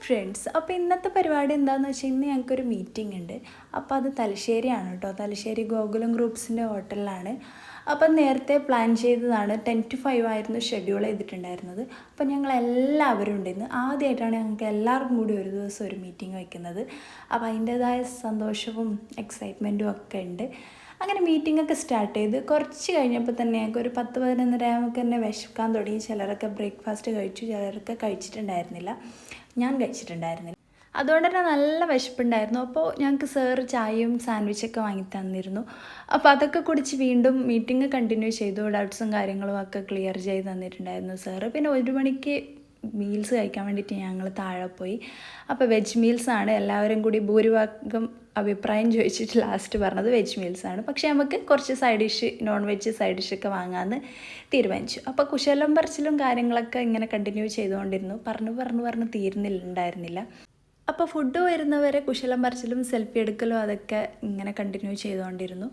Friends, അപ്പോൾ ഇന്നത്തെ പരിപാടി എന്താണെന്ന് വെച്ചാൽ ഇന്ന് ഞങ്ങൾക്കൊരു മീറ്റിംഗ് ഉണ്ട്. അപ്പോൾ അത് തലശ്ശേരിയാണ് കേട്ടോ. തലശ്ശേരി ഗോകുലം ഗ്രൂപ്പ്സിൻ്റെ ഹോട്ടലിലാണ്. അപ്പം നേരത്തെ പ്ലാൻ ചെയ്തതാണ്. 10 to 5 ആയിരുന്നു ഷെഡ്യൂൾ ചെയ്തിട്ടുണ്ടായിരുന്നത്. അപ്പോൾ ഞങ്ങളെല്ലാവരും ഉണ്ട്. ഇന്ന് ആദ്യമായിട്ടാണ് ഞങ്ങൾക്ക് എല്ലാവർക്കും കൂടി ഒരു ദിവസം ഒരു മീറ്റിംഗ് വയ്ക്കുന്നത്. അപ്പോൾ അതിൻ്റേതായ സന്തോഷവും എക്സൈറ്റ്മെൻറ്റും ഒക്കെ ഉണ്ട്. അങ്ങനെ മീറ്റിംഗ് ഒക്കെ സ്റ്റാർട്ട് ചെയ്ത് കുറച്ച് കഴിഞ്ഞപ്പോൾ തന്നെ ഞങ്ങൾക്ക് ഒരു 10-11 ആകുമ്പോൾ തന്നെ വിശക്കാൻ തുടങ്ങി. ചിലരൊക്കെ ബ്രേക്ക്ഫാസ്റ്റ് കഴിച്ചു, ചിലരൊക്കെ കഴിച്ചിട്ടുണ്ടായിരുന്നില്ല. ഞാൻ കഴിച്ചിട്ടുണ്ടായിരുന്നില്ല. അതുകൊണ്ട് തന്നെ നല്ല വിശപ്പുണ്ടായിരുന്നു. അപ്പോൾ ഞങ്ങൾക്ക് സാറ് ചായയും സാൻഡ്വിച്ചൊക്കെ വാങ്ങി തന്നിരുന്നു. അപ്പോൾ അതൊക്കെ കുടിച്ച് വീണ്ടും മീറ്റിംഗ് കണ്ടിന്യൂ ചെയ്തു. ഡൗട്ട്സും കാര്യങ്ങളും ഒക്കെ ക്ലിയർ ചെയ്ത് തന്നിട്ടുണ്ടായിരുന്നു സാറ്. പിന്നെ 1 മണിക്ക് മീൽസ് കഴിക്കാൻ വേണ്ടിയിട്ട് ഞങ്ങൾ താഴെ പോയി. അപ്പോൾ വെജ് മീൽസാണ്. എല്ലാവരും കൂടി ഭൂരിഭാഗം അഭിപ്രായം ചോദിച്ചിട്ട് ലാസ്റ്റ് പറഞ്ഞത് വെജ് മീൽസാണ്. പക്ഷേ നമുക്ക് കുറച്ച് side dish, non veg side ഡിഷൊക്കെ വാങ്ങാമെന്ന് തീരുമാനിച്ചു. അപ്പോൾ കുശലം പറച്ചിലും കാര്യങ്ങളൊക്കെ ഇങ്ങനെ കണ്ടിന്യൂ ചെയ്തുകൊണ്ടിരുന്നു. പറഞ്ഞ് തീരുന്നില്ല. അപ്പോൾ ഫുഡ് വരുന്നവരെ കുശലം പറച്ചിലും സെൽഫി എടുക്കലും അതൊക്കെ ഇങ്ങനെ കണ്ടിന്യൂ ചെയ്തുകൊണ്ടിരുന്നു.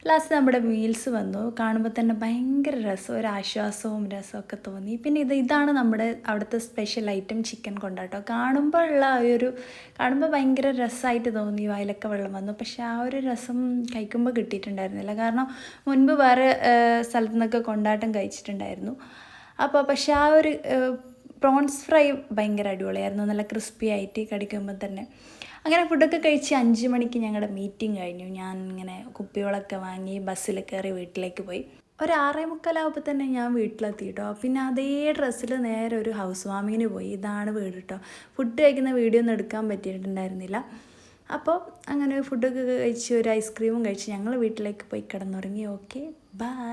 ലാസ്റ്റ് നമ്മുടെ മീൽസ് വന്നു. കാണുമ്പോൾ തന്നെ ഭയങ്കര രസം, ഒരു ആശ്വാസവും രസമൊക്കെ തോന്നി. പിന്നെ ഇതാണ് നമ്മുടെ അവിടുത്തെ സ്പെഷ്യൽ ഐറ്റം, ചിക്കൻ കൊണ്ടാട്ടോ. കാണുമ്പോൾ ഭയങ്കര രസമായിട്ട് തോന്നി, വായിലൊക്കെ വെള്ളം വന്നു. പക്ഷേ ആ ഒരു രസം കഴിക്കുമ്പോൾ കിട്ടിയിട്ടുണ്ടായിരുന്നില്ല. കാരണം മുൻപ് വേറെ സ്ഥലത്തു നിന്നൊക്കെ കൊണ്ടാട്ടം കഴിച്ചിട്ടുണ്ടായിരുന്നു. പക്ഷേ ആ ഒരു പ്രോൺസ് ഫ്രൈ ഭയങ്കര അടിപൊളിയായിരുന്നു. നല്ല ക്രിസ്പി ആയിട്ട് കടിക്കുമ്പോൾ തന്നെ. അങ്ങനെ ഫുഡൊക്കെ കഴിച്ച് 5 മണിക്ക് ഞങ്ങളുടെ മീറ്റിംഗ് കഴിഞ്ഞു. ഞാൻ ഇങ്ങനെ കുപ്പികളൊക്കെ വാങ്ങി ബസ്സിൽ കയറി വീട്ടിലേക്ക് പോയി. ഒരു 6:45 തന്നെ ഞാൻ വീട്ടിലെത്തി കേട്ടോ. പിന്നെ അതേ ഡ്രസ്സിൽ നേരെ ഒരു ഹൗസ് വാമിങ്ങിന് പോയി. ഇതാണ് വീട് കേട്ടോ. ഫുഡ് കഴിക്കുന്ന വീഡിയോ ഒന്നും എടുക്കാൻ പറ്റിയിട്ടുണ്ടായിരുന്നില്ല. അപ്പോൾ അങ്ങനെ ഫുഡൊക്കെ കഴിച്ച് ഒരു ഐസ്ക്രീമും കഴിച്ച് ഞങ്ങൾ വീട്ടിലേക്ക് പോയി കിടന്നുറങ്ങി. Okay, by.